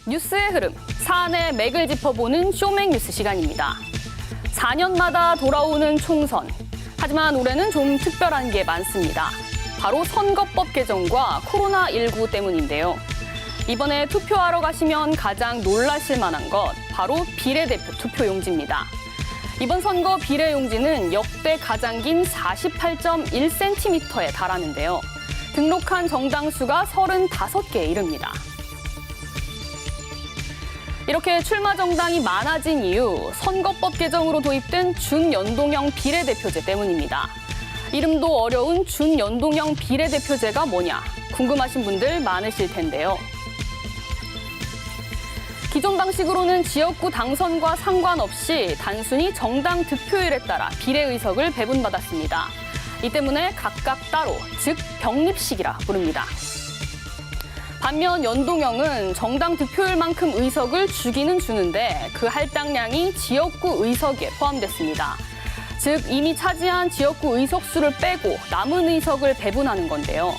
뉴스의 흐름, 사안의 맥을 짚어보는 쇼맥 뉴스 시간입니다. 4년마다 돌아오는 총선. 하지만 올해는 좀 특별한 게 많습니다. 바로 선거법 개정과 코로나19 때문인데요. 이번에 투표하러 가시면 가장 놀라실 만한 것, 바로 비례대표 투표용지입니다. 이번 선거 비례용지는 역대 가장 긴 48.1cm에 달하는데요. 등록한 정당 수가 35개에 이릅니다. 이렇게 출마 정당이 많아진 이유, 선거법 개정으로 도입된 준연동형 비례대표제 때문입니다. 이름도 어려운 준연동형 비례대표제가 뭐냐, 궁금하신 분들 많으실 텐데요. 기존 방식으로는 지역구 당선과 상관없이 단순히 정당 득표율에 따라 비례의석을 배분받았습니다. 이 때문에 각각 따로, 즉 병립식이라 부릅니다. 반면 연동형은 정당 득표율만큼 의석을 주기는 주는데 그 할당량이 지역구 의석에 포함됐습니다. 즉 이미 차지한 지역구 의석수를 빼고 남은 의석을 배분하는 건데요.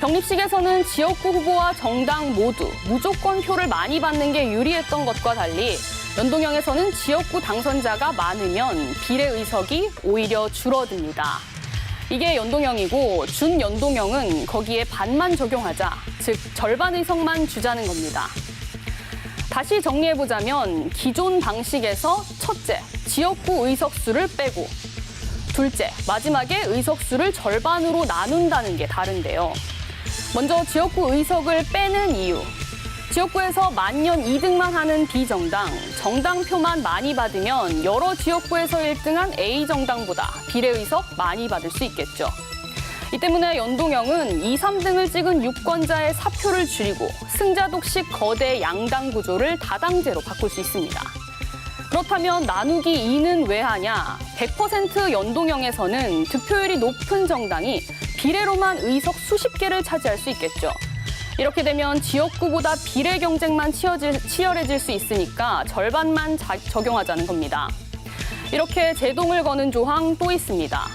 병립식에서는 지역구 후보와 정당 모두 무조건 표를 많이 받는 게 유리했던 것과 달리 연동형에서는 지역구 당선자가 많으면 비례의석이 오히려 줄어듭니다. 이게 연동형이고 준연동형은 거기에 반만 적용하자, 즉 절반 의석만 주자는 겁니다. 다시 정리해보자면 기존 방식에서 첫째, 지역구 의석수를 빼고 둘째, 마지막에 의석수를 절반으로 나눈다는 게 다른데요. 먼저 지역구 의석을 빼는 이유. 지역구에서 만년 2등만 하는 B정당, 정당표만 많이 받으면 여러 지역구에서 1등한 A정당보다 비례의석 많이 받을 수 있겠죠. 이 때문에 연동형은 2, 3등을 찍은 유권자의 사표를 줄이고 승자 독식 거대 양당 구조를 다당제로 바꿀 수 있습니다. 그렇다면 나누기 2는 왜 하냐? 100% 연동형에서는 득표율이 높은 정당이 비례로만 의석 수십 개를 차지할 수 있겠죠. 이렇게 되면 지역구보다 비례 경쟁만 치열해질 수 있으니까 절반만 적용하자는 겁니다. 이렇게 제동을 거는 조항 또 있습니다.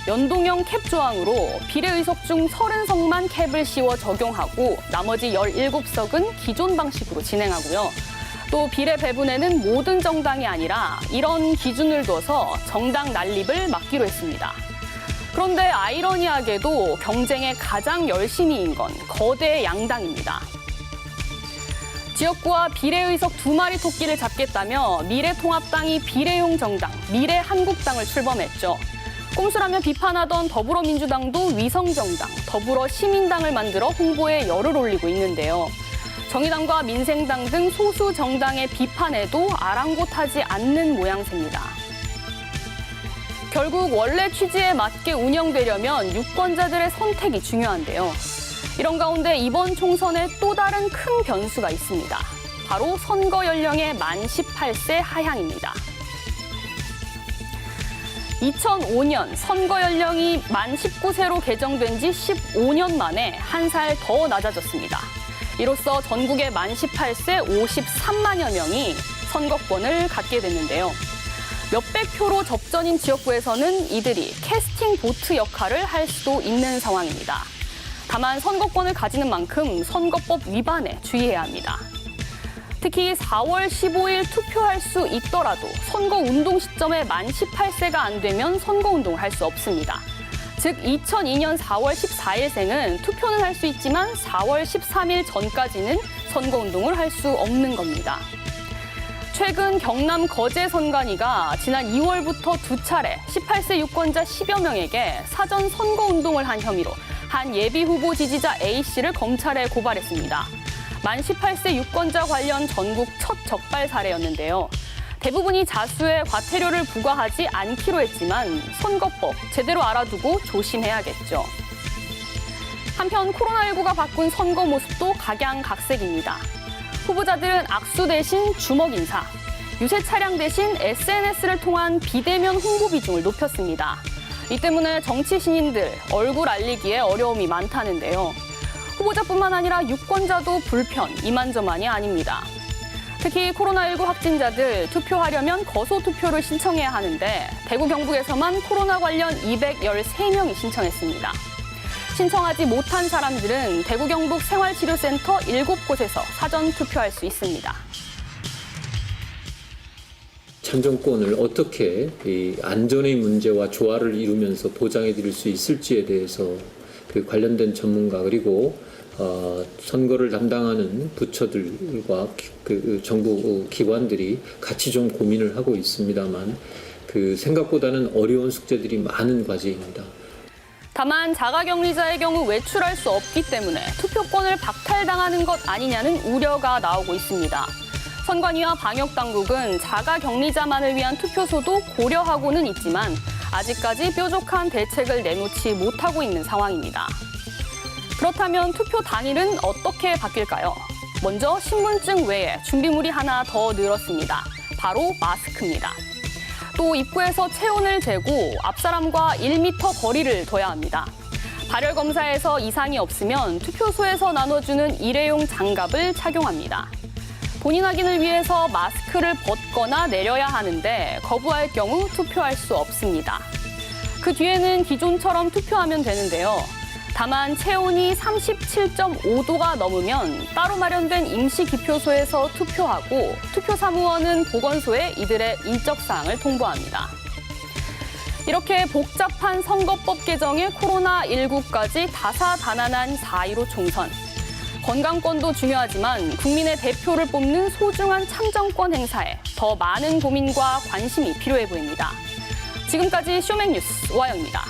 연동형 캡 조항으로 비례 의석 중 30석만 캡을 씌워 적용하고 나머지 17석은 기존 방식으로 진행하고요. 또 비례 배분에는 모든 정당이 아니라 이런 기준을 둬서 정당 난립을 막기로 했습니다. 그런데 아이러니하게도 경쟁에 가장 열심히인 건 거대 양당입니다. 지역구와 비례의석 2마리 토끼를 잡겠다며 미래통합당이 비례용 정당, 미래한국당을 출범했죠. 꼼수라며 비판하던 더불어민주당도 위성정당, 더불어시민당을 만들어 홍보에 열을 올리고 있는데요. 정의당과 민생당 등 소수 정당의 비판에도 아랑곳하지 않는 모양새입니다. 결국 원래 취지에 맞게 운영되려면 유권자들의 선택이 중요한데요. 이런 가운데 이번 총선에 또 다른 큰 변수가 있습니다. 바로 선거 연령의 만 18세 하향입니다. 2005년 선거 연령이 만 19세로 개정된 지 15년 만에 한 살 더 낮아졌습니다. 이로써 전국의 만 18세 53만여 명이 선거권을 갖게 됐는데요. 몇백 표로 접전인 지역구에서는 이들이 캐스팅 보트 역할을 할 수도 있는 상황입니다. 다만 선거권을 가지는 만큼 선거법 위반에 주의해야 합니다. 특히 4월 15일 투표할 수 있더라도 선거운동 시점에 만 18세가 안 되면 선거운동을 할 수 없습니다. 즉 2002년 4월 14일생은 투표는 할 수 있지만 4월 13일 전까지는 선거운동을 할 수 없는 겁니다. 최근 경남 거제 선관위가 지난 2월부터 2차례 18세 유권자 10여 명에게 사전 선거운동을 한 혐의로 한 예비후보 지지자 A씨를 검찰에 고발했습니다. 만 18세 유권자 관련 전국 첫 적발 사례였는데요. 대부분이 자수에 과태료를 부과하지 않기로 했지만 선거법 제대로 알아두고 조심해야겠죠. 한편 코로나19가 바꾼 선거 모습도 각양각색입니다. 후보자들은 악수 대신 주먹 인사, 유세 차량 대신 SNS를 통한 비대면 홍보 비중을 높였습니다. 이 때문에 정치 신인들 얼굴 알리기에 어려움이 많다는데요. 후보자뿐만 아니라 유권자도 불편, 이만저만이 아닙니다. 특히 코로나19 확진자들 투표하려면 거소 투표를 신청해야 하는데 대구 경북에서만 코로나 관련 213명이 신청했습니다. 신청하지 못한 사람들은 대구 경북 생활치료센터 7곳에서 사전 투표할 수 있습니다. 참정권을 어떻게 이 안전의 문제와 조화를 이루면서 보장해 드릴 수 있을지에 대해서 그 관련된 전문가 그리고 선거를 담당하는 부처들과 그 정부 기관들이 같이 좀 고민을 하고 있습니다만 그 생각보다는 어려운 숙제들이 많은 과제입니다. 다만 자가격리자의 경우 외출할 수 없기 때문에 투표권을 박탈당하는 것 아니냐는 우려가 나오고 있습니다. 선관위와 방역당국은 자가격리자만을 위한 투표소도 고려하고는 있지만 아직까지 뾰족한 대책을 내놓지 못하고 있는 상황입니다. 그렇다면 투표 당일은 어떻게 바뀔까요? 먼저 신분증 외에 준비물이 하나 더 늘었습니다. 바로 마스크입니다. 또 입구에서 체온을 재고 앞사람과 1m 거리를 둬야 합니다. 발열 검사에서 이상이 없으면 투표소에서 나눠주는 일회용 장갑을 착용합니다. 본인 확인을 위해서 마스크를 벗거나 내려야 하는데 거부할 경우 투표할 수 없습니다. 그 뒤에는 기존처럼 투표하면 되는데요. 다만 체온이 37.5도가 넘으면 따로 마련된 임시기표소에서 투표하고 투표사무원은 보건소에 이들의 인적사항을 통보합니다. 이렇게 복잡한 선거법 개정에 코로나19까지 다사다난한 4.15 총선. 건강권도 중요하지만 국민의 대표를 뽑는 소중한 참정권 행사에 더 많은 고민과 관심이 필요해 보입니다. 지금까지 쇼맥뉴스 오하영입니다.